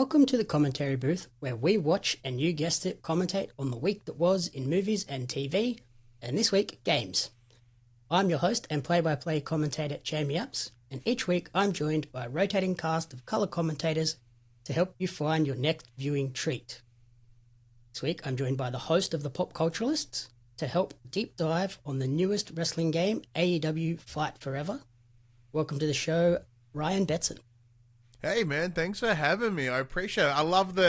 Welcome to the commentary booth, where we watch and you guessed it, commentate on the week that was in movies and TV, and this week, games. I'm your host and play-by-play commentator, Jamie Apps, and each week I'm joined by a rotating cast of colour commentators to help you find your next viewing treat. This week I'm joined by the host of the Pop Culturalists to help deep dive on the newest wrestling game, AEW Fight Forever. Welcome to the show, Ryan Betson. Hey man, thanks for having me. I appreciate it. I love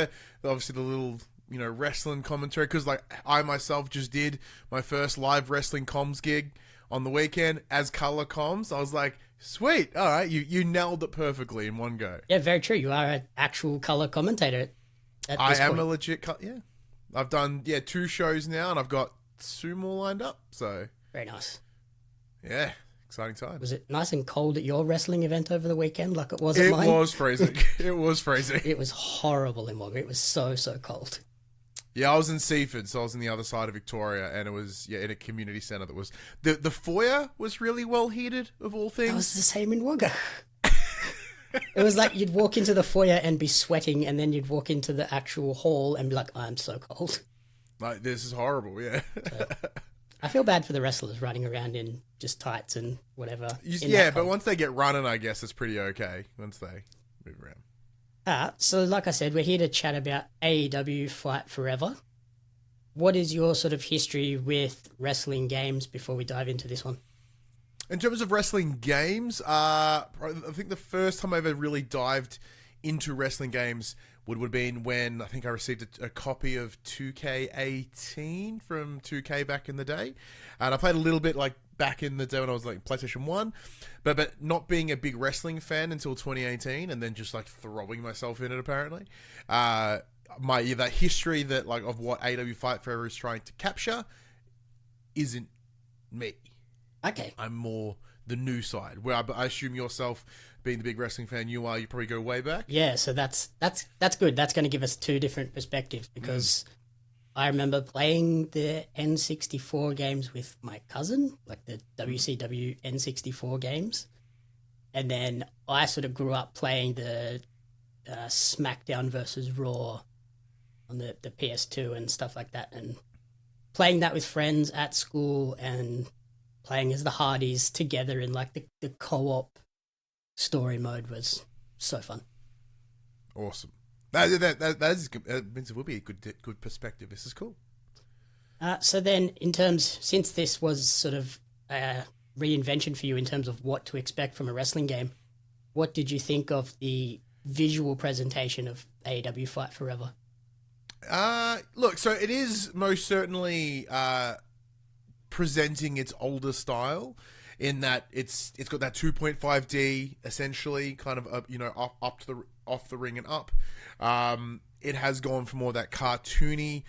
obviously the little, wrestling commentary because I myself just did my first live wrestling comms gig on the weekend as color comms. I was like, sweet. All right, you nailed it perfectly in one go. Yeah, very true. You are an actual color commentator at I this am point. a legit yeah. I've done 2 shows now and I've got 2 more lined up. So Very nice. yeah. Exciting time. Was it nice and cold at your wrestling event over the weekend like it was at mine? It was freezing. It was freezing. It was horrible in Wagga. It was so cold. Yeah, I was in Seaford, so I was on the other side of Victoria, and it was in a community centre that was... The foyer was really well heated, of all things. That was the same in Wagga. It was like you'd walk into the foyer and be sweating, and then you'd walk into the actual hall and be like, I'm so cold. Like, this is horrible, yeah. So, I feel bad for the wrestlers running around in just tights and whatever. Yeah, but once they get running, I guess it's pretty okay once they move around. So like I said, we're here to chat about AEW Fight Forever. What is your sort of history with wrestling games before we dive into this one? In terms of wrestling games, I think the first time I ever really dived into wrestling games would have been when I think I received a copy of 2K18 from 2K back in the day. And I played a little bit back in the day when I was PlayStation 1, but not being a big wrestling fan until 2018 and then just throwing myself in it apparently. That history that of what AEW Fight Forever is trying to capture isn't me. Okay. I'm more the new side, where I assume yourself being the big wrestling fan you are, you probably go way back. Yeah, so that's good. That's going to give us 2 different perspectives because I remember playing the N64 games with my cousin, the WCW N64 games. And then I sort of grew up playing the SmackDown versus Raw on the PS2 and stuff like that. And playing that with friends at school and playing as the Hardys together in the co-op story mode was so fun. Awesome. That is good. It will be a good perspective. This is cool. So then, since this was sort of a reinvention for you in terms of what to expect from a wrestling game, what did you think of the visual presentation of AEW Fight Forever? Look, so it is most certainly presenting its older style in that it's got that 2.5D essentially kind of up to the off the ring and up. It has gone for more of that cartoony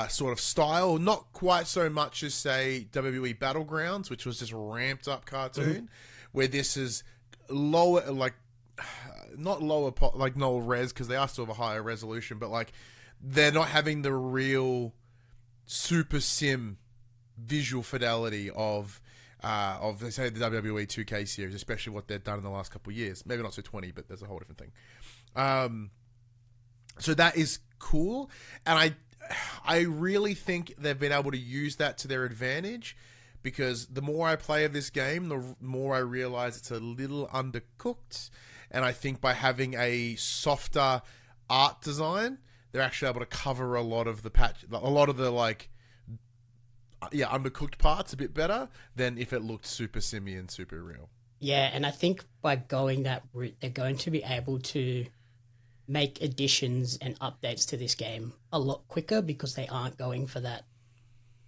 sort of style, not quite so much as say WWE Battlegrounds, which was just ramped up cartoon, where this is lower, not lower no res because they are still of a higher resolution, but they're not having the real super sim visual fidelity of say the WWE 2K series, especially what they've done in the last couple of years. Maybe not so 20, but there's a whole different thing. So that is cool, and I really think they've been able to use that to their advantage, because the more I play of this game, the more I realize it's a little undercooked, and I think by having a softer art design, they're actually able to cover a lot of the undercooked parts a bit better than if it looked super simmy and super real. Yeah, and I think by going that route, they're going to be able to make additions and updates to this game a lot quicker because they aren't going for that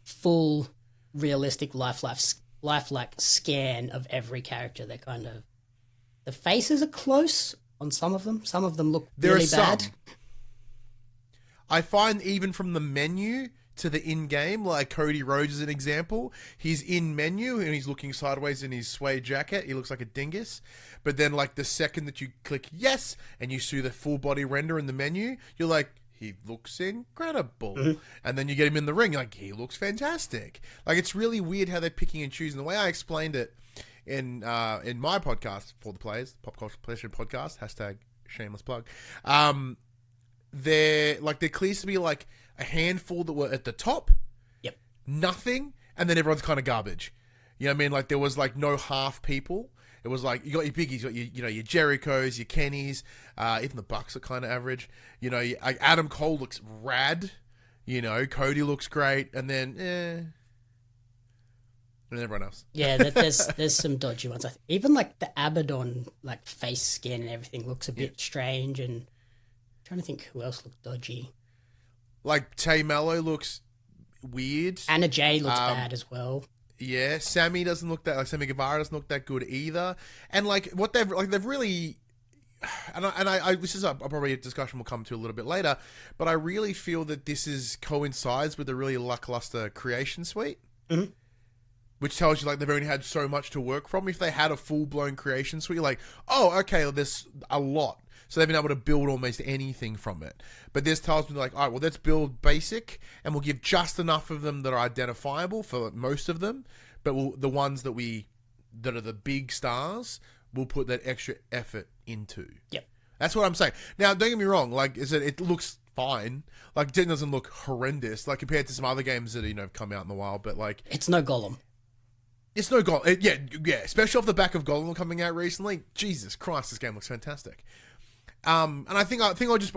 full realistic lifelike scan of every character. They're kind of... The faces are close on some of them. Some of them look really bad. I find even from the menu to the in-game, Cody Rhodes is an example. He's in menu and he's looking sideways in his suede jacket. He looks like a dingus. But then the second that you click yes and you see the full body render in the menu, you're like, he looks incredible. And then you get him in the ring, you're like, he looks fantastic. It's really weird how they're picking and choosing. The way I explained it in my podcast, For the Players, Pop Culture Pleasure Podcast, hashtag shameless plug, there clears to be like a handful that were at the top, Yep. nothing, and then everyone's kind of garbage. You know what I mean? Like there was like no half people. It was like you got your biggies, you got your Jerichos, your Kennys, even the Bucks are kind of average. Like Adam Cole looks rad. Cody looks great, and then and everyone else. Yeah, there's some dodgy ones. Even like the Abaddon like face skin and everything looks a bit strange. And I'm trying to think who else looked dodgy. Like Tay Mello looks weird. Anna Jay looks bad as well. Yeah, Sammy doesn't look that like Sammy Guevara doesn't look that good either. And like what they've really, I this is probably a discussion we'll come to a little bit later, but I really feel that this coincides with a really lackluster creation suite, which tells you like they've only had so much to work from. If they had a full blown creation suite, you're like, oh, okay, well, there's a lot. So they've been able to build almost anything from it. But this tells me like, all right, well, let's build basic, and we'll give just enough of them that are identifiable for most of them. But the ones that are the big stars, we'll put that extra effort into. Yep. That's what I'm saying. Now, don't get me wrong. Like, it looks fine. Like, it doesn't look horrendous. Like, compared to some other games that, have come out in the wild. But, like... It's no Golem. It's no Golem. Yeah. Especially off the back of Golem coming out recently. Jesus Christ, this game looks fantastic. And I think I'll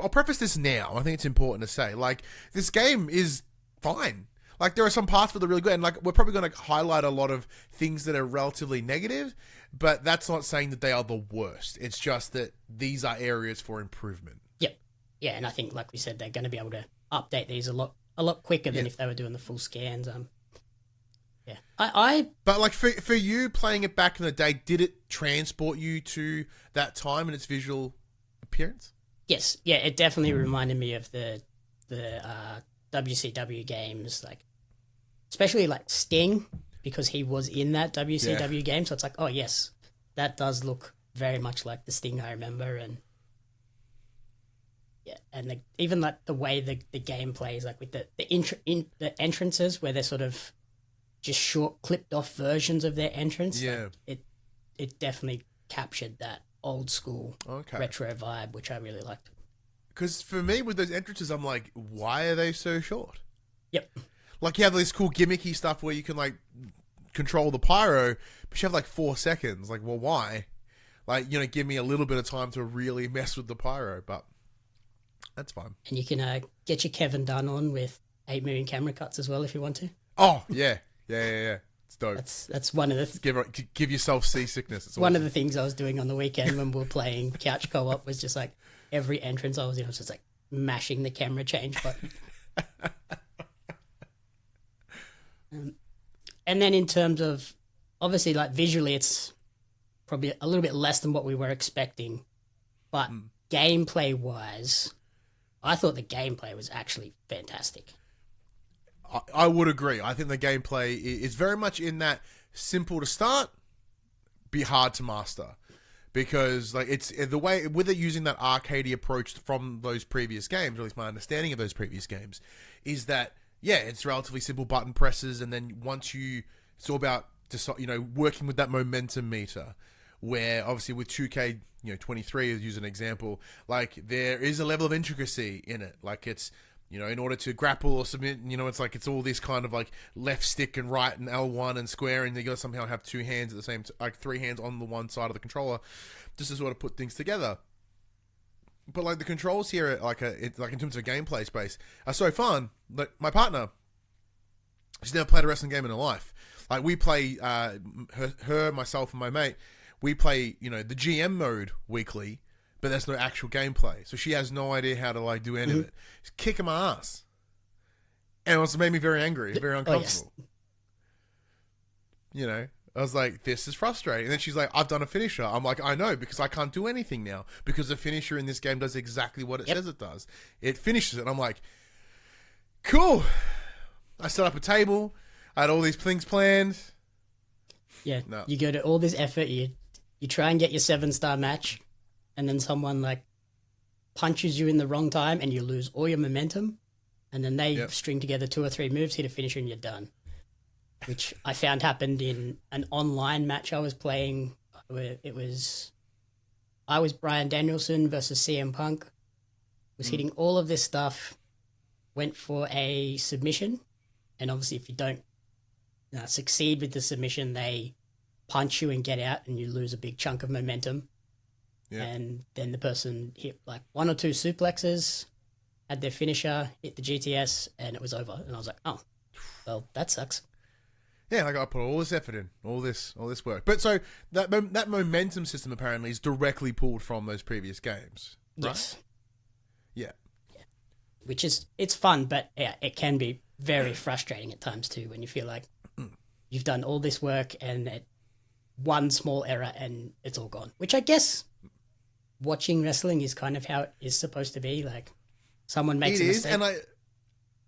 preface this now. I think it's important to say, like, this game is fine. Like, there are some parts that are really good, and like, we're probably going to highlight a lot of things that are relatively negative, but that's not saying that they are the worst. It's just that these are areas for improvement. Yep. Yeah, and I think, like we said, they're going to be able to update these a lot quicker than if they were doing the full scans. Yeah. But like for you playing it back in the day, did it transport you to that time and its visual appearance? Yes, yeah, it definitely reminded me of the WCW games, like especially like Sting, because he was in that WCW game. So it's like, oh yes, that does look very much like the Sting I remember, and yeah, and even like the way the game plays, like with the entrances where they're sort of just short clipped off versions of their entrance. Yeah, like it definitely captured that old school retro vibe, which I really liked. Because for me, with those entrances, I'm like, why are they so short? Yep. Like, you have this cool gimmicky stuff where you can, like, control the pyro, but you have, like, 4 seconds. Like, well, why? Like, give me a little bit of time to really mess with the pyro, but that's fine. And you can get your Kevin Dunn on with 8 million camera cuts as well if you want to. Oh, yeah. Yeah. It's dope. That's one of the... Give yourself seasickness. It's one of the things I was doing on the weekend when we were playing couch co-op was just, like, every entrance I was in, I was just, like, mashing the camera change button. And then in terms of, obviously, like, visually, it's probably a little bit less than what we were expecting. But gameplay-wise, I thought the gameplay was actually fantastic. I would agree. I think the gameplay is very much in that simple to start, be hard to master. Because like it's the way with it using that arcadey approach from those previous games, or at least my understanding of those previous games, is that it's relatively simple button presses, and then it's all about working with that momentum meter. Where obviously with 2K 23 as use an example, like there is a level of intricacy in it. Like it's in order to grapple or submit, it's like it's all this kind of like left stick and right and L1 and square, and you got to somehow have two hands at the same like three hands on the one side of the controller, just to sort of put things together. But like the controls here, like in terms of gameplay space, are so fun. Like my partner, she's never played a wrestling game in her life. Like we play her, myself, and my mate. We play the GM mode weekly. But there's no actual gameplay. So she has no idea how to like do any of it. She's kicking my ass. And it made me very angry, very uncomfortable. Oh, yes. I was like, this is frustrating. And then she's like, I've done a finisher. I'm like, I know, because I can't do anything now. Because the finisher in this game does exactly what it says it does. It finishes it. I'm like, cool. I set up a table. I had all these things planned. Yeah, no. You go to all this effort. You try and get your 7-star match. And then someone like punches you in the wrong time and you lose all your momentum. And then they string together 2 or 3 moves, hit a finisher, and you're done. Which I found happened in an online match I was playing. Where I was Bryan Danielson versus CM Punk. was hitting all of this stuff, went for a submission, and obviously if you don't succeed with the submission, they punch you and get out, and you lose a big chunk of momentum. Yeah. And then the person hit like 1 or 2 suplexes, had their finisher, hit the GTS, and it was over. And I was like, oh, well, that sucks. Yeah, like I put all this effort in, all this work. But so that momentum system apparently is directly pulled from those previous games, right? Yes. Yeah. Which is, it's fun, but yeah, it can be very frustrating at times too, when you feel like you've done all this work and one small error and it's all gone. Which I guess watching wrestling is kind of how it is supposed to be. Like someone makes a mistake.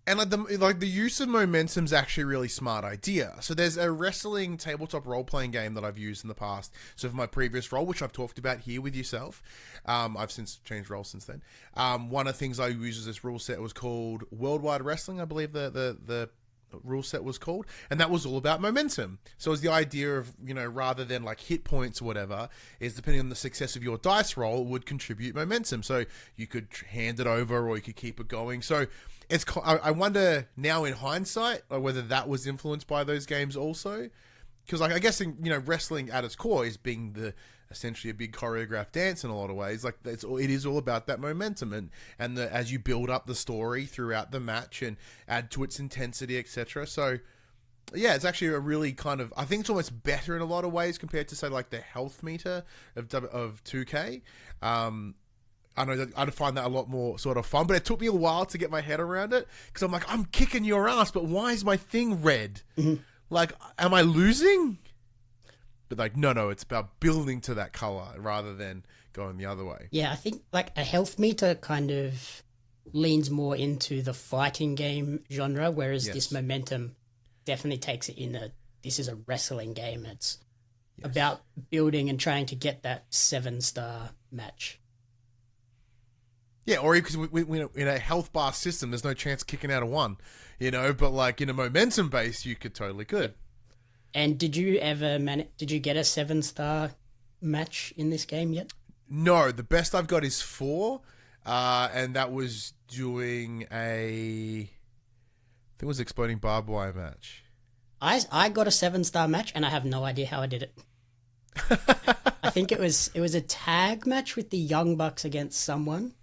And the use of momentum's actually a really smart idea. So there's a wrestling tabletop role-playing game that I've used in the past. So for my previous role, which I've talked about here with yourself, I've since changed roles since then. One of the things I used as this rule set was called Worldwide Wrestling, I believe the rule set was called, and that was all about momentum. So it was the idea of, rather than like hit points or whatever, is depending on the success of your dice roll, it would contribute momentum. So you could hand it over or you could keep it going. So I wonder now in hindsight whether that was influenced by those games also, because like I guess wrestling at its core is being essentially a big choreographed dance in a lot of ways. Like it is all about that momentum and as you build up the story throughout the match and add to its intensity, etc. So yeah, it's actually a really kind of, I think it's almost better in a lot of ways compared to say like the health meter of 2K. I know that I'd find that a lot more sort of fun, but it took me a while to get my head around it because I'm like, I'm kicking your ass, but why is my thing red? Mm-hmm. Like, am I losing? But like, no, it's about building to that color rather than going the other way. Yeah, I think like a health meter kind of leans more into the fighting game genre, whereas this momentum definitely takes it in this is a wrestling game. It's about building and trying to get that 7-star match. Yeah, or because we in a health bar system, there's no chance kicking out of 1, but like in a momentum base, you could. And did you ever did you get a 7-star match in this game yet? No, the best I've got is 4, and that was doing I think it was exploding barbed wire match. I got a 7-star match, and I have no idea how I did it. I think it was a tag match with the Young Bucks against someone.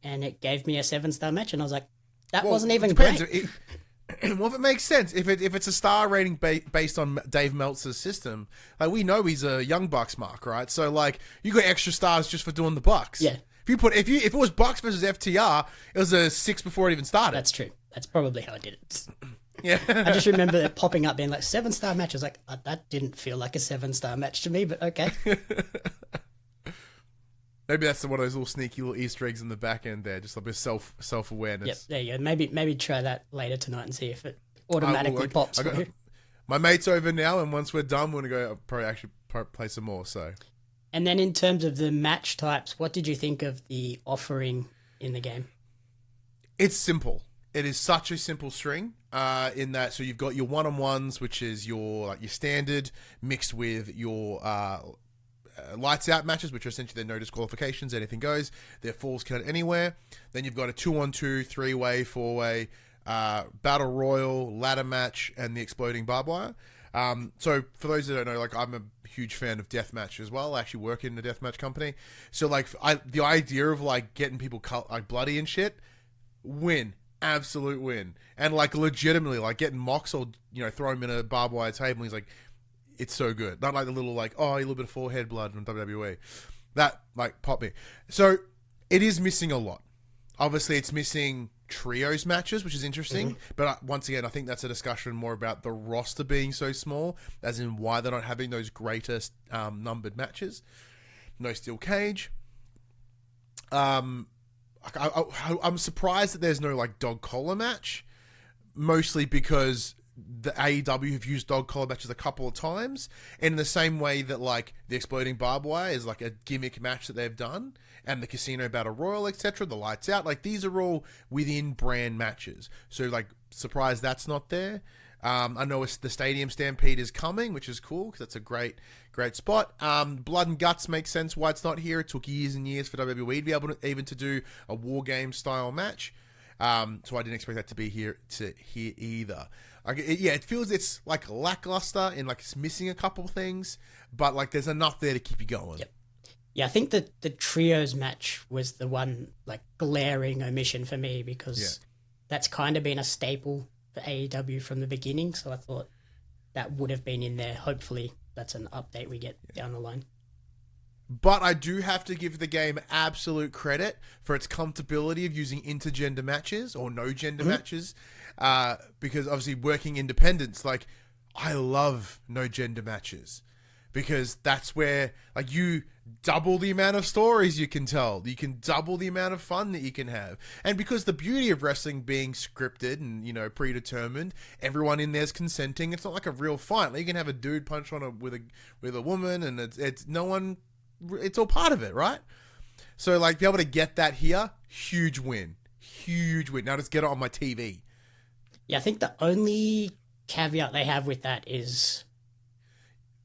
And it gave me a 7-star match, and I was like, that wasn't even great. Well, if it makes sense, if it's a star rating based on Dave Meltzer's system, like we know he's a Young Bucks mark, right? So like you got extra stars just for doing the Bucks. Yeah. If it was Bucks versus FTR, it was a 6 before it even started. That's true. That's probably how I did it. Yeah. I just remember it popping up being like 7-star match. I was like, that didn't feel like a 7-star match to me, but okay. Maybe that's one of those little sneaky little Easter eggs in the back end there, just a bit self-awareness. Yep, there you go. Maybe try that later tonight and see if it automatically pops. My mate's over now, and once we're done, we're going to go play some more. So, and then in terms of the match types, what did you think of the offering in the game? It's simple. It is such a simple string in that. So you've got your one-on-ones, which is your standard, mixed with your lights out matches, which are essentially no disqualifications, anything goes. Their falls count anywhere. Then you've got a 2-on-2, 3-way, 4-way, battle royal, ladder match, and the exploding barbed wire. So for those that don't know, like I'm a huge fan of deathmatch as well. I actually work in a deathmatch company. So like the idea of like getting people like bloody and shit, absolute win. And like legitimately like getting Mox or throw him in a barbed wire table and he's like, it's so good. Not like the little like, a little bit of forehead blood from WWE. That like popped me. So it is missing a lot. Obviously it's missing trios matches, which is interesting. Mm-hmm. But once again, I think that's a discussion more about the roster being so small, as in why they're not having those greatest numbered matches. No steel cage. I'm surprised that there's no like dog collar match, mostly because the AEW have used dog collar matches a couple of times, and in the same way that like the exploding barbed wire is like a gimmick match that they've done, and the casino battle royal, etc., the lights out, like these are all within brand matches. So like surprised that's not there. I know the Stadium Stampede is coming, which is cool because that's a great spot. Blood and Guts makes sense why it's not here. It took years and years for WWE to be able to even to do a War Game style match. So I didn't expect that to be here either. It feels it's like lackluster and like it's missing a couple things, but like there's enough there to keep you going. Yep. Yeah, I think that the trios match was the one like glaring omission for me because that's kind of been a staple for AEW from the beginning. So I thought that would have been in there. Hopefully that's an update we get down the line. But I do have to give the game absolute credit for its comfortability of using intergender matches or no gender matches. Because obviously working independents, like I love no gender matches because that's where like you double the amount of stories you can tell. You can double the amount of fun that you can have. And because the beauty of wrestling being scripted and, you know, predetermined, everyone in there's consenting. It's not like a real fight. Like you can have a dude punch on with a woman and it's no one, it's all part of it, right? So like be able to get that here, huge win. Now just get it on my TV. Yeah, I think the only caveat they have with that is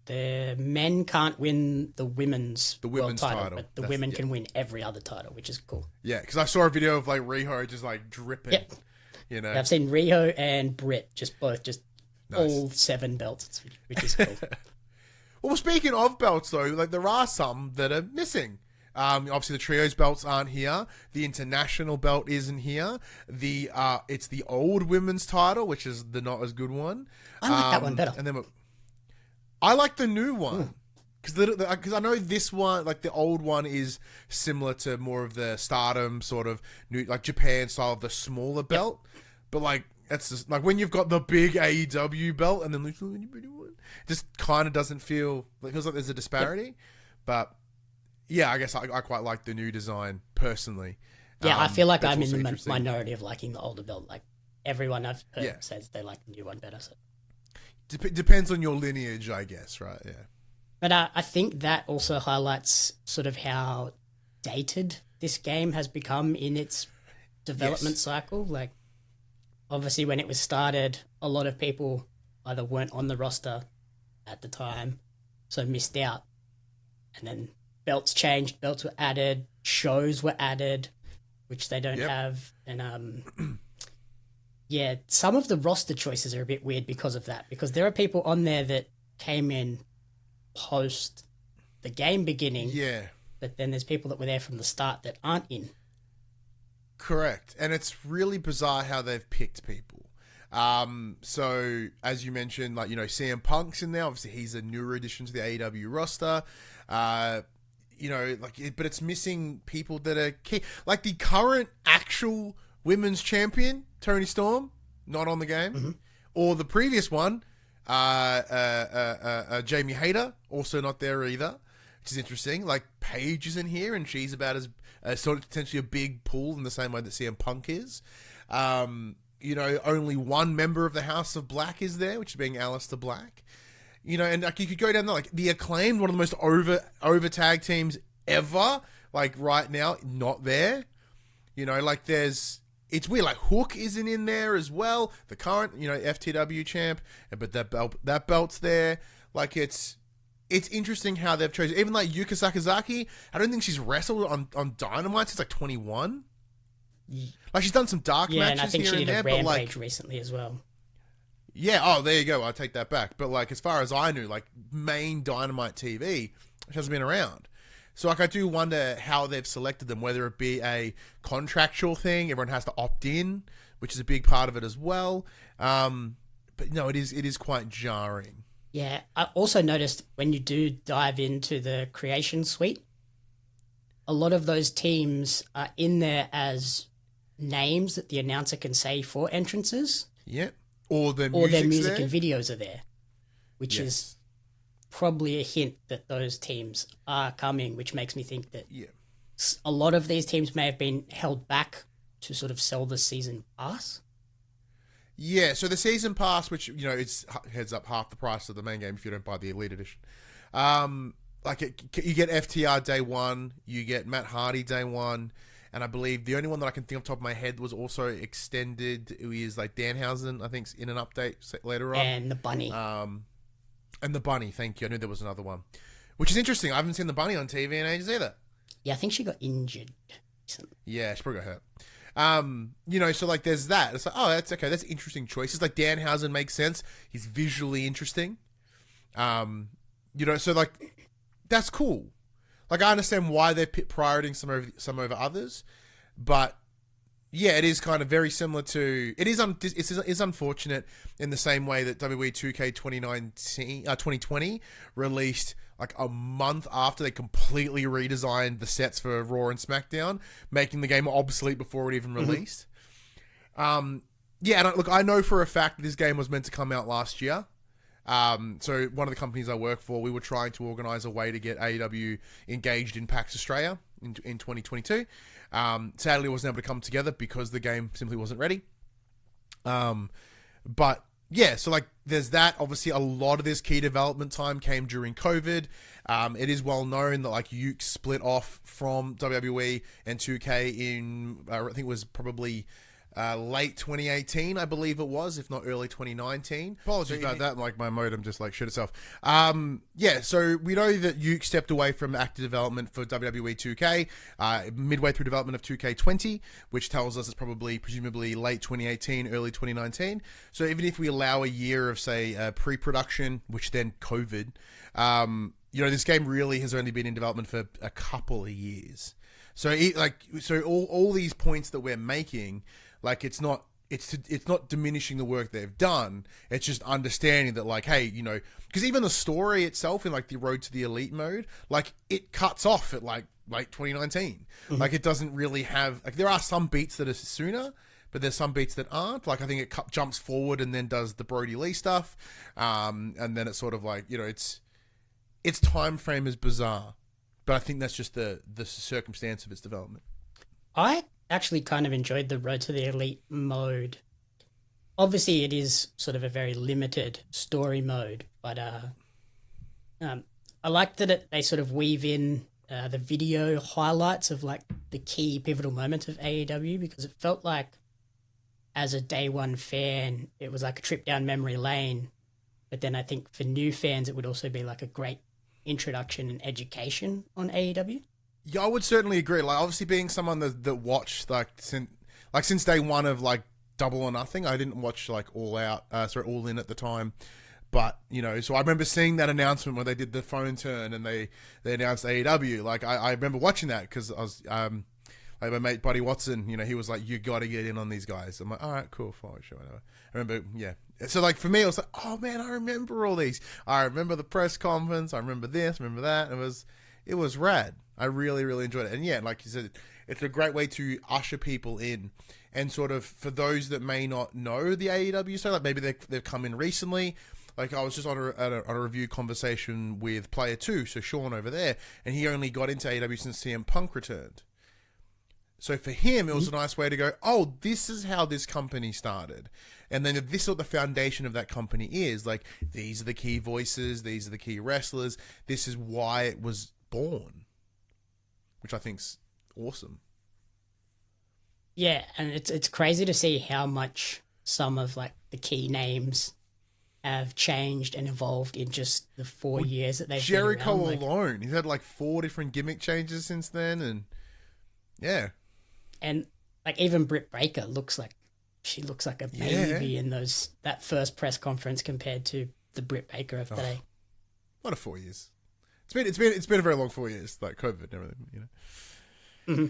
the men can't win the women's world title, but the women can win every other title, which is cool. Yeah, because I saw a video of like Riho just like dripping. Yep. You know, I've seen Riho and Britt both nice. All 7 belts, which is cool. Well, speaking of belts though, like there are some that are missing. Obviously the trios belts aren't here. The international belt isn't here. It's the old women's title, which is the not as good one. I like that one better. And then I like the new one because I know this one, like the old one, is similar to more of the Stardom sort of new, like Japan style of the smaller belt. But like that's just like when you've got the big AEW belt and then just kind of doesn't feel like feels like there's a disparity. But yeah, I guess I quite like the new design personally. Yeah, I feel like I'm in the minority of liking the older belt. Like everyone I've heard says they like the new one better. So. Depends on your lineage, I guess, right? Yeah. But I think that also highlights sort of how dated this game has become in its development cycle. Like, obviously, when it was started, a lot of people either weren't on the roster at the time, so missed out. And then belts changed, belts were added, shows were added, which they don't have. And yeah, some of the roster choices are a bit weird because of that, because there are people on there that came in post the game beginning. Yeah. But then there's people that were there from the start that aren't in. Correct. And it's really bizarre how they've picked people. So as you mentioned, like, you know, CM Punk's in there. Obviously he's a newer addition to the AEW roster. You know, like, but it's missing people that are key. Like the current actual women's champion, Toni Storm, not on the game. Or the previous one, Jamie Hayter, also not there either, which is interesting. Like Paige is in here and she's about as sort of potentially a big pull in the same way that CM Punk is. You know, only one member of the House of Black is there, which is being Aleister Black. You know, and like you could go down there, like the Acclaimed, one of the most over tag teams ever, like right now, not there. You know, like it's weird, like Hook isn't in there as well, the current, you know, FTW champ, but that belt's there. Like it's interesting how they've chosen, even like Yuka Sakazaki, I don't think she's wrestled on Dynamite since like 21. Like she's done some dark matches and I think here she and did there, a Rampage but like recently as well. Yeah, oh, there you go. I'll take that back. But, like, as far as I knew, like, main Dynamite TV, she hasn't been around. So, like, I do wonder how they've selected them, whether it be a contractual thing, everyone has to opt in, which is a big part of it as well. But, no, it is quite jarring. Yeah, I also noticed when you do dive into the creation suite, a lot of those teams are in there as names that the announcer can say for entrances. Yeah. Or their music and videos are there, which is probably a hint that those teams are coming, which makes me think that a lot of these teams may have been held back to sort of sell the season pass. Yeah, so the season pass, which, you know, it's heads up half the price of the main game if you don't buy the Elite Edition. You get FTR day one, you get Matt Hardy day one, and I believe the only one that I can think off the top of my head was also extended. It was like Danhausen, I think, in an update later on. And the bunny. And the bunny, thank you. I knew there was another one. Which is interesting. I haven't seen the bunny on TV in ages either. Yeah, I think she got injured. Yeah, she probably got hurt. So like there's that. It's like, oh, that's okay. That's interesting choices. Like Danhausen makes sense. He's visually interesting. So like that's cool. Like I understand why they're prioritizing some over others, but yeah, it is kind of very similar to it is unfortunate in the same way that WWE 2K 2020 released like a month after they completely redesigned the sets for Raw and SmackDown, making the game obsolete before it even released. And I know for a fact that this game was meant to come out last year. So one of the companies I work for, we were trying to organize a way to get AEW engaged in PAX Australia in 2022. Sadly, it wasn't able to come together because the game simply wasn't ready. But yeah, so like there's that. Obviously, a lot of this key development time came during COVID. It is well known that like Yuke split off from WWE and 2K in, I think it was probably late 2018, I believe it was, if not early 2019. Apologies about that. Like my modem just like shit itself. So we know that Yuke stepped away from active development for WWE 2K midway through development of 2K20, which tells us it's presumably late 2018, early 2019. So even if we allow a year of say pre-production, which then COVID, this game really has only been in development for a couple of years. So all these points that we're making, like it's not diminishing the work they've done. It's just understanding that like, hey, because even the story itself in like the Road to the Elite mode, like it cuts off at like late 2019. Mm-hmm. Like it doesn't really have like there are some beats that are sooner, but there's some beats that aren't. Like I think it jumps forward and then does the Brody Lee stuff, and then it's sort of like its time frame is bizarre, but I think that's just the circumstance of its development. I actually kind of enjoyed the Road to the Elite mode. Obviously, it is sort of a very limited story mode, but I like that they sort of weave in the video highlights of like the key pivotal moments of AEW, because it felt like as a day one fan, it was like a trip down memory lane. But then I think for new fans, it would also be like a great introduction and education on AEW. Yeah, I would certainly agree. Like, obviously, being someone that watched since day one of like Double or Nothing, I didn't watch like All In at the time. But so I remember seeing that announcement where they did the phone turn and they announced AEW. Like, I remember watching that because I was like my mate Buddy Watson. He was like, "You got to get in on these guys." I'm like, "All right, cool, fine, sure, whatever." I remember, yeah. So like for me, I was like, "Oh man, I remember all these. I remember the press conference. I remember this, remember that." And it was rad. I really, really enjoyed it. And yeah, like you said, it's a great way to usher people in. And sort of for those that may not know the AEW, so like maybe they've come in recently. Like I was just on a review conversation with Player 2, so Sean over there, and he only got into AEW since CM Punk returned. So for him, it was a nice way to go, oh, this is how this company started. And then this is what the foundation of that company is. Like, these are the key voices, these are the key wrestlers, this is why it was born. Which I think's awesome. Yeah, and it's crazy to see how much some of like the key names have changed and evolved in just the 4 years that they've Jericho been around. alone, he's had like 4 different gimmick changes since then, and yeah. And like even Britt Baker looks like a baby in that first press conference compared to the Britt Baker of today. What a 4 years. It's been a very long 4 years, like COVID and everything, Mm-hmm.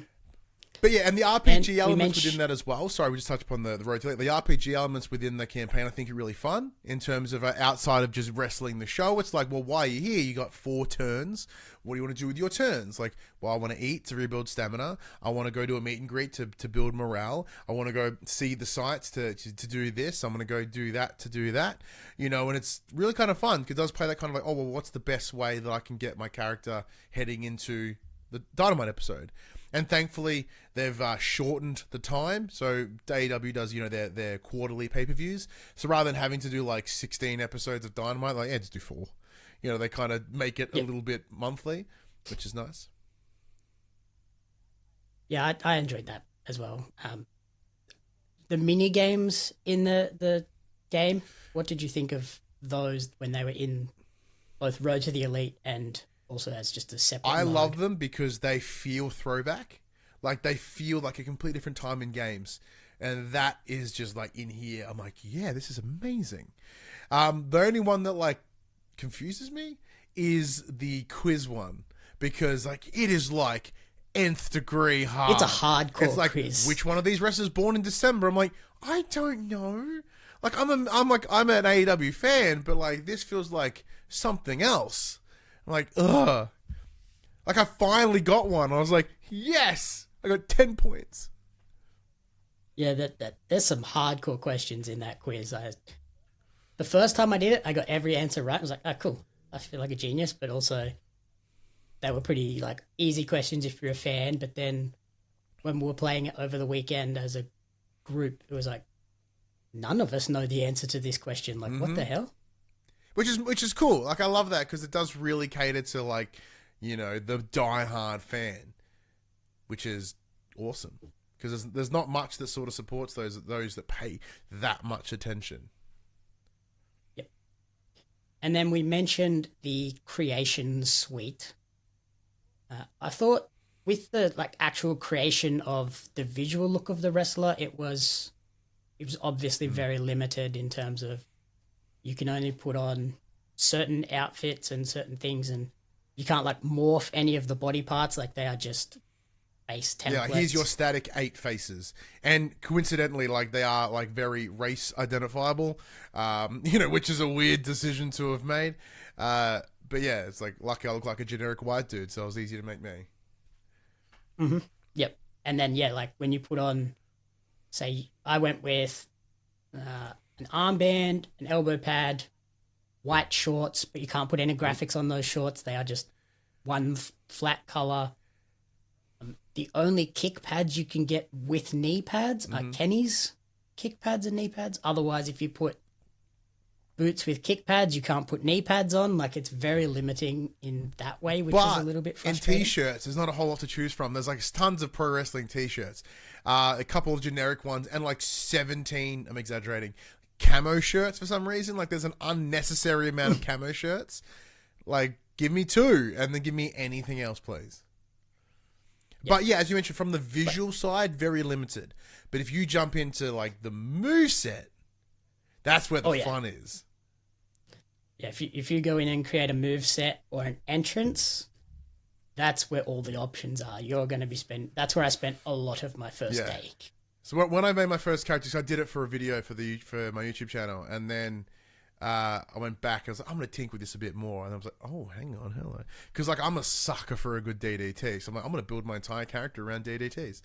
But yeah, and the RPG elements within that as well. Sorry, we just touched upon the Road to Elite. The RPG elements within the campaign, I think, are really fun in terms of outside of just wrestling the show. It's like, well, why are you here? You got 4 turns. What do you want to do with your turns? Like, well, I want to eat to rebuild stamina. I want to go to a meet and greet to build morale. I want to go see the sights to do this. I'm going to go do that to do that. And it's really kind of fun because it does play that kind of like, oh, well, what's the best way that I can get my character heading into the Dynamite episode? And thankfully, they've shortened the time. So AEW does, their quarterly pay-per-views. So rather than having to do like 16 episodes of Dynamite, like, just do 4. They kind of make it a little bit monthly, which is nice. Yeah, I enjoyed that as well. The mini games in the game, what did you think of those when they were in both Road to the Elite and also as just a separate I mode? love them because they feel throwback. Like they feel like a complete different time in games. And that is just like in here. I'm like, yeah, this is amazing. The only one that like confuses me is the quiz one because like it is like nth degree hard. It's a hardcore It's like quiz. which one of these wrestlers born in December? I'm like, I don't know. Like I'm an AEW fan, but like this feels like something else. I'm like, ugh. Like I finally got one. I was like, yes, I got 10 points. Yeah, that there's some hardcore questions in that quiz. The first time I did it, I got every answer right. I was like, oh, cool. I feel like a genius, but also they were pretty like easy questions if you're a fan. But then when we were playing it over the weekend as a group, it was like none of us know the answer to this question. Like, what the hell? Which is cool. Like I love that because it does really cater to like, you know, the diehard fan, which is awesome. Because there's not much that sort of supports those that pay that much attention. Yep. And then we mentioned the creation suite. I thought with the like actual creation of the visual look of the wrestler, it was obviously very limited in terms of you can only put on certain outfits and certain things, and you can't like morph any of the body parts. Like they are just base templates. Yeah, here's your static 8 faces, and coincidentally, like they are like very race identifiable. You know, which is a weird decision to have made. But yeah, it's like lucky I look like a generic white dude, so it was easy to make me. Mm-hmm. Yep. And then yeah, like when you put on, say, I went with an armband, an elbow pad, white shorts, but you can't put any graphics on those shorts. They are just one flat color. The only kick pads you can get with knee pads are Kenny's kick pads and knee pads. Otherwise, if you put boots with kick pads, you can't put knee pads on. Like it's very limiting in that way, which is a little bit frustrating. In t-shirts, there's not a whole lot to choose from. There's like tons of pro wrestling t-shirts, a couple of generic ones, and like 17, I'm exaggerating, camo shirts for some reason. Like there's an unnecessary amount of camo shirts. Like give me 2 and then give me anything else, please. But yeah, as you mentioned, from the visual side, very limited. But if you jump into like the moveset, that's where the fun is. Yeah, if you go in and create a move set or an entrance, that's where all the options are. You're going to be that's where I spent a lot of my first day. So when I made my first character, so I did it for a video for my YouTube channel, and then I went back. I was like, I'm going to tinker with this a bit more, and I was like, oh, hang on, hello, because like I'm a sucker for a good DDT. So I'm like, I'm going to build my entire character around DDTs,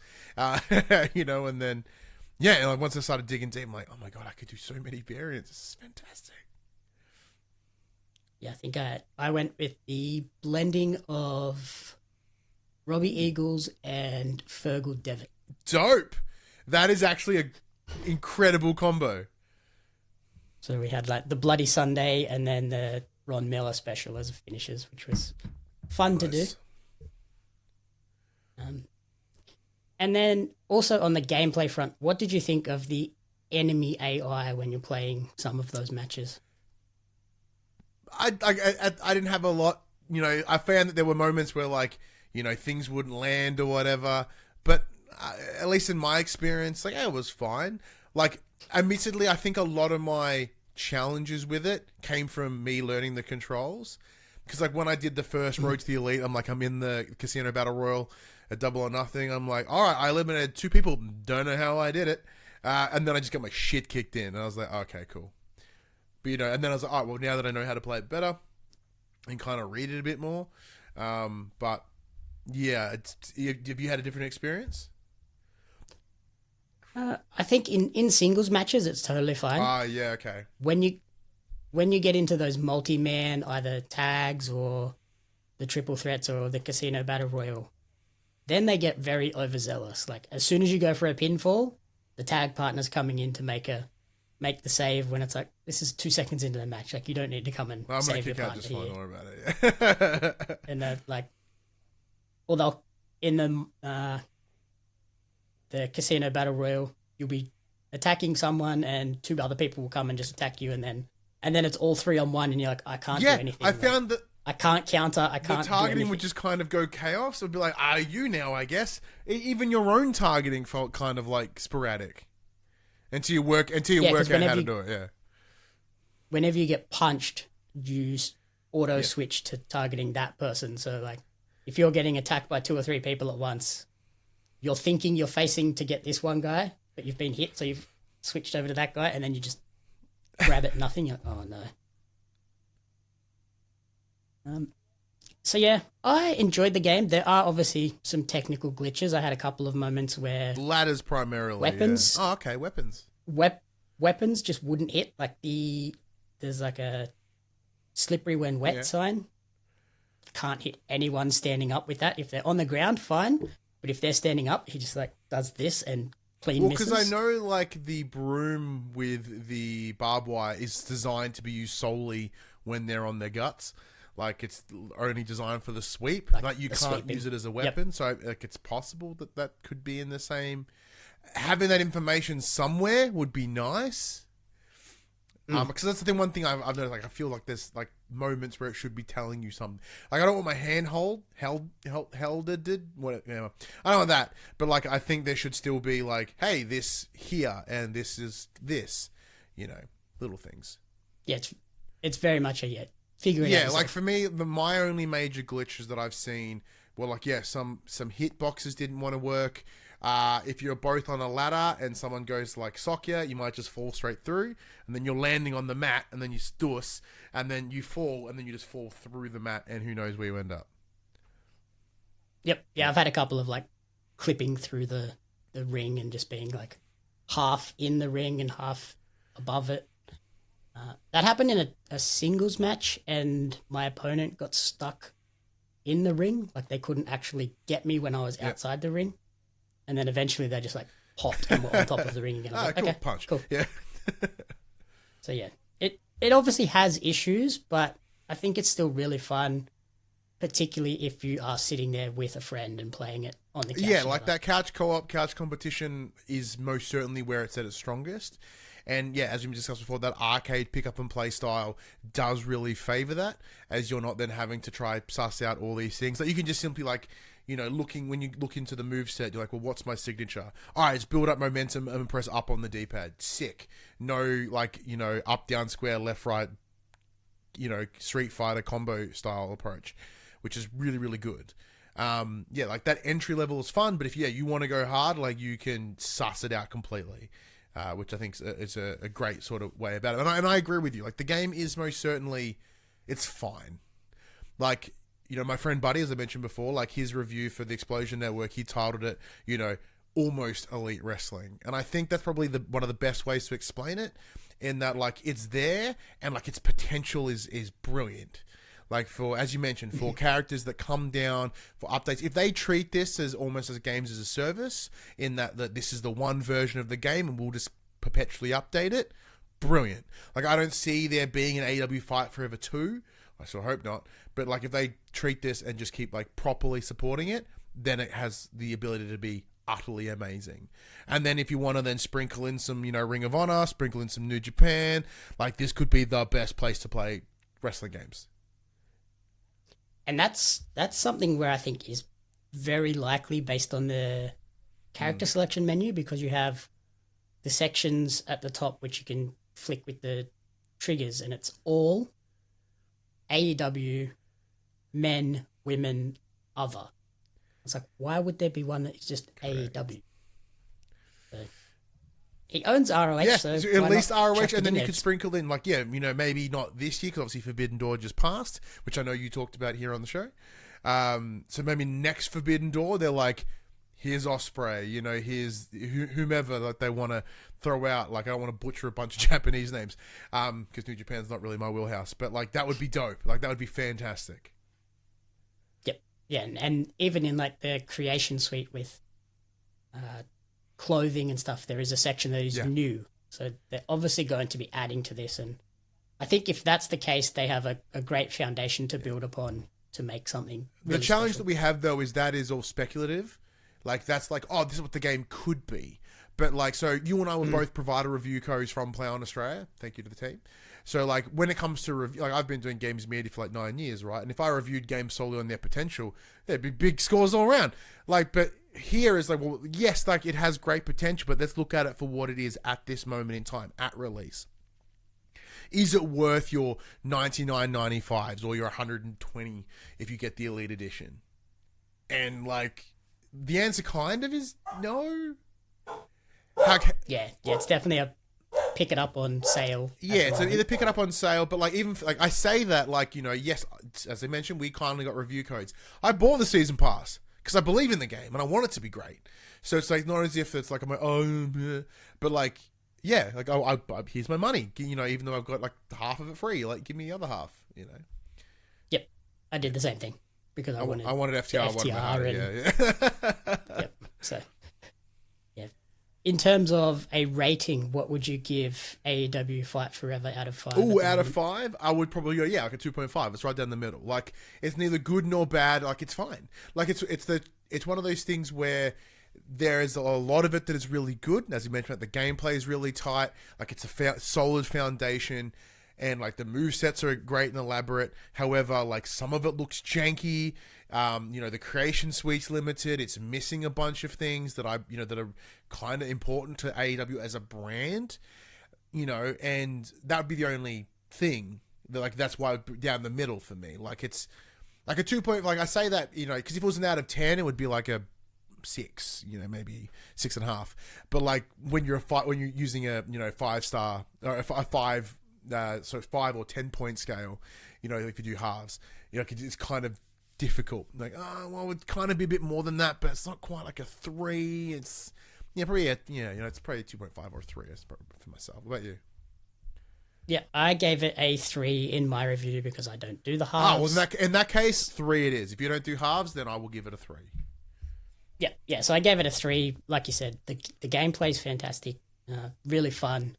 you know, and then. Yeah, and like once I started digging deep, I'm like, oh my god, I could do so many variants. This is fantastic. Yeah, I think I went with the blending of Robbie Eagles and Fergal Devitt. Dope. That is actually a incredible combo. So we had like the Bloody Sunday and then the Ron Miller special as finishes, which was fun to do. And then also on the gameplay front, what did you think of the enemy AI when you're playing some of those matches? I didn't have a lot, you know, I found that there were moments where like, you know, things wouldn't land or whatever, but at least in my experience, like, it was fine. Like, admittedly, I think a lot of my challenges with it came from me learning the controls. Because like when I did the first Road to the Elite, I'm in the Casino Battle Royal at Double or Nothing. I'm like, all right, I eliminated 2 people. Don't know how I did it. And then I just got my shit kicked in. And I was like, okay, cool. But, you know, and then I was like, all right, well, now that I know how to play it better and kind of read it a bit more. But, yeah, have you had a different experience? I think in singles matches, it's totally fine. Yeah, okay. When you get into those multi-man, either tags or the triple threats or the Casino Battle Royal, then they get very overzealous. Like as soon as you go for a pinfall, the tag partner's coming in to make the save when it's like, this is 2 seconds into the match. Like you don't need to come and save your partner here. Don't worry about it. And like, or they'll in the the casino battle royal, you'll be attacking someone and 2 other people will come and just attack you, and then it's all 3-on-1, and you're like, I can't do anything. I found that I can't counter. I can't. The targeting do would just kind of go chaos. It would be like, are you now? I guess even your own targeting felt kind of like sporadic until you work out how to do it. Yeah. Whenever you get punched, you auto switch to targeting that person. So like, if you're getting attacked by 2 or 3 people at once, you're thinking you're facing to get this one guy, but you've been hit, so you've switched over to that guy, and then you just grab it. Nothing. You're like, oh no. So yeah, I enjoyed the game. There are obviously some technical glitches. I had a couple of moments where ladders primarily weapons. Yeah. Oh, okay, weapons. Weapons just wouldn't hit. Like there's like a slippery when wet sign. Can't hit anyone standing up with that. If they're on the ground, fine. But if they're standing up, he just like does this and clean misses. Well, because I know like the broom with the barbed wire is designed to be used solely when they're on their guts. Like it's only designed for the sweep. Like you can't sweeping. use it as a weapon. Yep. So like it's possible that could be in the same. Having that information somewhere would be nice. Because that's the thing. One thing I've noticed, like I feel like there's like moments where it should be telling you something. Like I don't want my hand held did whatever. I don't want that, but like I think there should still be like, hey, this here and this is this, little things. Yeah, it's very much a figuring. Yeah, like for me, my only major glitches that I've seen were like some hit boxes didn't want to work. If you're both on a ladder and someone goes to like sock you might just fall straight through, and then you're landing on the mat, and then you stuss, and then you fall, and then you just fall through the mat, and who knows where you end up. Yep. Yeah, I've had a couple of like clipping through the ring and just being like half in the ring and half above it. That happened in a singles match, and my opponent got stuck in the ring. Like they couldn't actually get me when I was outside the ring. And then eventually they just like popped and were on top of the ring again. I was like, cool, okay, punch. Cool. Yeah. So yeah, it obviously has issues, but I think it's still really fun, particularly if you are sitting there with a friend and playing it on the couch. Yeah, like that couch co-op, couch competition is most certainly where it's at its strongest. And yeah, as we discussed before, that arcade pick up and play style does really favor that, as you're not then having to try suss out all these things. Like you can just simply like, when you look into the moveset, you're like, well, what's my signature? All right, it's build up momentum and press up on the D-pad. Sick. No, like, up, down, square, left, right, Street Fighter combo style approach, which is really, really good. Yeah, like that entry level is fun, but if you want to go hard, like you can suss it out completely, which I think is a great sort of way about it. And I agree with you. Like the game is most certainly, it's fine. Like, my friend Buddy, as I mentioned before, like his review for the Explosion Network, he titled it, almost elite wrestling. And I think that's probably one of the best ways to explain it, in that like it's there and like its potential is brilliant. Like for, as you mentioned, for characters that come down, for updates, if they treat this as almost as games as a service, in that this is the one version of the game and we'll just perpetually update it, brilliant. Like I don't see there being an AEW Fight Forever 2. I still hope not. But like if they treat this and just keep like properly supporting it, then it has the ability to be utterly amazing. And then if you want to then sprinkle in some, Ring of Honor, sprinkle in some New Japan, like this could be the best place to play wrestling games. And that's something where I think is very likely based on the character selection menu, because you have the sections at the top which you can flick with the triggers, and it's all AEW, men, women, other. It's like, why would there be one that is just Correct. AEW? So, he owns ROH, yeah, so at least ROH, and then you could sprinkle in, like, maybe not this year, because obviously Forbidden Door just passed, which I know you talked about here on the show. So maybe next Forbidden Door, they're like, here's Osprey, here's whomever that they want to throw out. Like, I don't want to butcher a bunch of Japanese names, because New Japan's not really my wheelhouse. But like, that would be dope. Like, that would be fantastic. Yep, yeah, and even in like the creation suite with clothing and stuff, there is a section that is new. So they're obviously going to be adding to this, and I think if that's the case, they have a great foundation to build upon to make something. Really the challenge special. that we have though is all speculative. Like, that's like, oh, this is what the game could be. But, like, so you and I will both provide a review codes from Play On Australia. Thank you to the team. So, like, when it comes to review, like, I've been doing games media for like 9 years, right? And if I reviewed games solely on their potential, there'd be big scores all around. Like, but here is like, well, yes, like, it has great potential, but let's look at it for what it is at this moment in time, at release. Is it worth your $99.95s or your $120 if you get the Elite Edition? And, like, the answer kind of is no. Yeah, it's definitely a pick it up on sale. Yeah, so either pick it up on sale, but like, even like, I say that, like, you know, yes, as I mentioned, we kindly got review codes. I bought the season pass because I believe in the game and I want it to be great. So it's like, not as if it's like I'm like, oh, bleh. But like, yeah, like, I here's my money, you know, even though I've got like half of it free, like, give me the other half, you know. Yep, I did the same thing because I wanted FTR, FTR yep. So, yeah. In terms of a rating, what would you give AEW Fight Forever out of 5? Oh, out of 5, I would probably go, yeah, like a 2.5. It's right down the middle. Like, it's neither good nor bad. Like, it's fine. Like, it's one of those things where there is a lot of it that is really good. As you mentioned, the gameplay is really tight. Like, it's a solid foundation. And, like, the movesets are great and elaborate. However, like, some of it looks janky. You know, the creation suite's limited. It's missing a bunch of things that that are kind of important to AEW as a brand. You know, and that would be the only thing. Like, that's why down the middle for me. Like, it's like a 2 point. Like, I say that, you know, because if it was an out of 10, it would be like a 6. You know, maybe 6.5. But like, when you're using a 5-star or a 5. So 5 or 10 point scale, you know, if you do halves, you know, it's kind of difficult. Like, oh, well, it would kind of be a bit more than that, but it's not quite like a 3. It's, yeah, probably, it's probably a 2.5 or a 3 for myself. What about you? Yeah, I gave it a 3 in my review because I don't do the halves. Oh, well, in that case, 3 it is. If you don't do halves, then I will give it a 3. Yeah. So I gave it a 3. Like you said, the gameplay is fantastic, really fun,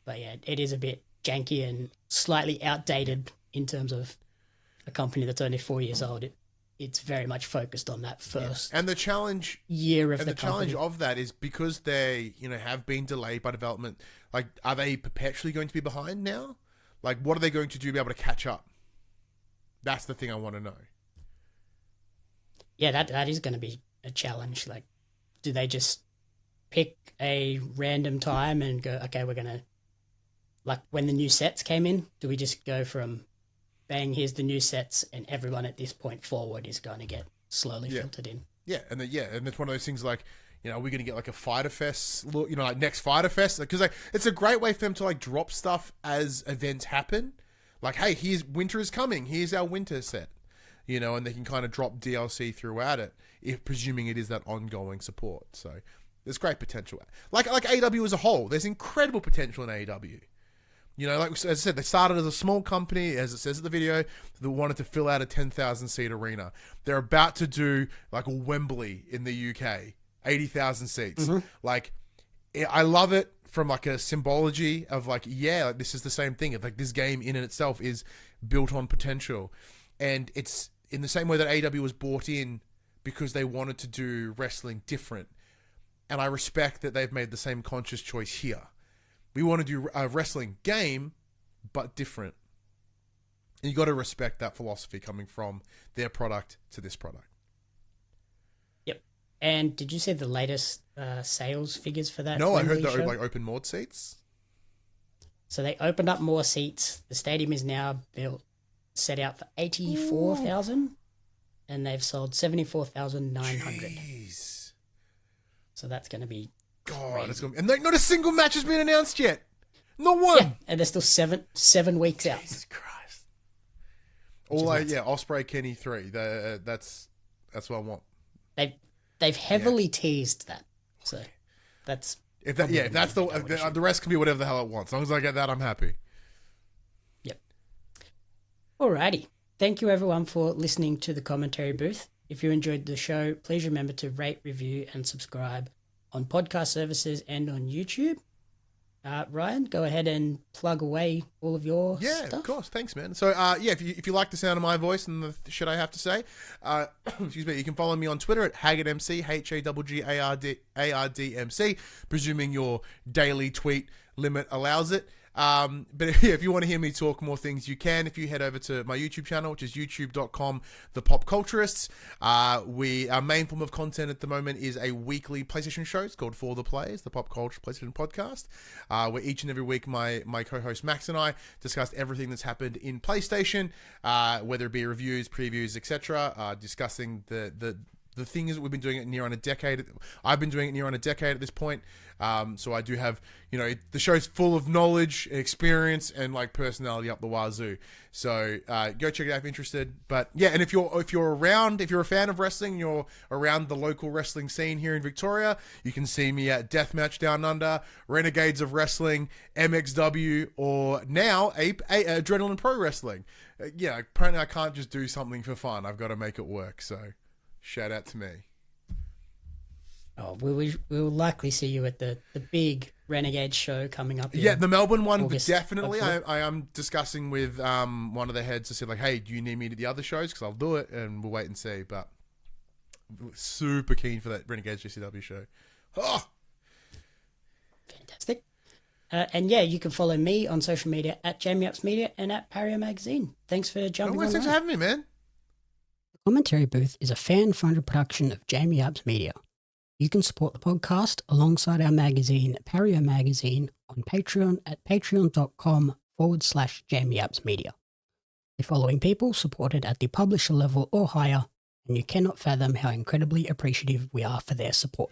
but yeah, it is a bit janky and slightly outdated in terms of a company that's only 4 years old. It's very much focused on that first and the challenge year of and the challenge company. of that is because they have been delayed by development. Like, are they perpetually going to be behind now? Like, what are they going to do to be able to catch up? That's the thing I want to know. Yeah, that is going to be a challenge. Like, do they just pick a random time and go, okay, we're going to, like, when the new sets came in, do we just go from bang, here's the new sets, and everyone at this point forward is going to get slowly filtered in? Yeah, and it's one of those things like, you know, are we going to get like a Fighter Fest look, you know, like next Fighter Fest? Because like, it's a great way for them to like drop stuff as events happen. Like, hey, here's winter is coming. Here's our winter set, you know, and they can kind of drop DLC throughout it, if presuming it is that ongoing support. So there's great potential. Like AEW as a whole, there's incredible potential in AEW. You know, like as I said, they started as a small company, as it says in the video, that wanted to fill out a 10,000-seat arena. They're about to do like a Wembley in the UK, 80,000 seats. Mm-hmm. Like, I love it from like a symbology of like, yeah, like this is the same thing. Like, this game in and itself is built on potential. And it's in the same way that AEW was bought in because they wanted to do wrestling different. And I respect that they've made the same conscious choice here. We want to do a wrestling game, but different. And you got to respect that philosophy coming from their product to this product. Yep. And did you see the latest sales figures for that? No, Wembley I heard show? like open more seats. So they opened up more seats. The stadium is now set out for 84,000, and they've sold 74,900. Jeez. So that's going to be God, it's gonna be, and not a single match has been announced yet. Not one. Yeah, and they're still seven weeks out. Jesus Christ. Ospreay Kenny 3. That's what I want. They've heavily teased that. So that's if that's the rest can be whatever the hell it wants. As long as I get that, I'm happy. Yep. Alrighty. Thank you everyone for listening to the commentary booth. If you enjoyed the show, please remember to rate, review, and subscribe on podcast services and on YouTube. Ryan, go ahead and plug away all of your Yeah, stuff. of course. Thanks, man. So, if you like the sound of my voice and the shit I have to say, excuse me, you can follow me on Twitter at HaggardMC, HaggardMC, presuming your daily tweet limit allows it. But if you want to hear me talk more things, you can if you head over to my YouTube channel, which is youtube.com, The Pop Culturists. Our main form of content at the moment is a weekly PlayStation show. It's called For the Players, the Pop Culture PlayStation Podcast, where each and every week my co-host Max and I discuss everything that's happened in PlayStation, whether it be reviews, previews, etc., discussing the things that we've been doing it near on a decade. I've been doing it near on a decade at this point. So I do have, the show's full of knowledge, experience, and like personality up the wazoo. So go check it out if you're interested. But yeah, and if you're a fan of wrestling, you're around the local wrestling scene here in Victoria, you can see me at Deathmatch Down Under, Renegades of Wrestling, MXW, or now Adrenaline Pro Wrestling. Apparently I can't just do something for fun. I've got to make it work. So shout out to me. Oh, we'll likely see you at the big Renegade show coming up. Yeah, the Melbourne one, August, definitely. I am discussing with one of the heads to say, like, hey, do you need me to the other shows? Because I'll do it, and we'll wait and see. But super keen for that Renegades GCW show. Oh! Fantastic. And yeah, you can follow me on social media at JamieUpsMedia and at Pario Magazine. Thanks for jumping on. Thanks for having me, man. The Commentary Booth is a fan-funded production of Jamie Ups Media. You can support the podcast alongside our magazine, Pario Magazine, on Patreon at patreon.com/JamieUpsMedia. The following people supported at the publisher level or higher, and you cannot fathom how incredibly appreciative we are for their support.